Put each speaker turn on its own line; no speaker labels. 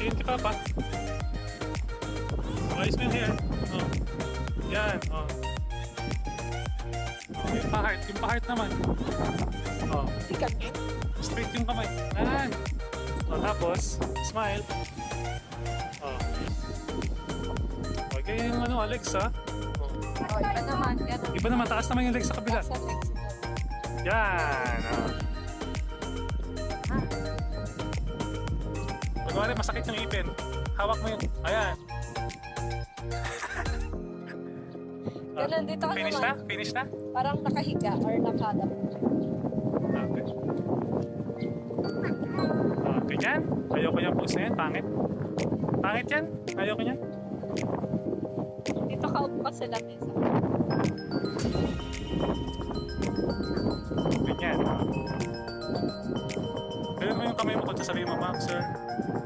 Tingin kay Papa. Ayos mo yung hair. Oh. Yan. Oh. Oh, yung pa-heart. Yung pa-heart naman. Oh. Straight yung kamay. Yan. Oh, tapos, smile. Oh. Okay, yung ano, legs ha. Oh.
Oh, iba naman. Ganun.
Iba naman, taas naman yung legs sa kabila.
Sa legs mo.
Yan. Oh. Pagwari, masakit yung ipin. Hawak mo yun. Ayan.
Ganun, dito ka
Finish
naman.
na? Finish na?
Parang nakahiga or nakadap.
Okay. Ganyan. Ayoko yung pose na yan. Pangit. Pangit yan. Ayoko niyan.
Dito ka upo ka sa lamesa.
Ganyan. Gawin mo yung kamay mo kung sasabihin mo, ma'am, sir.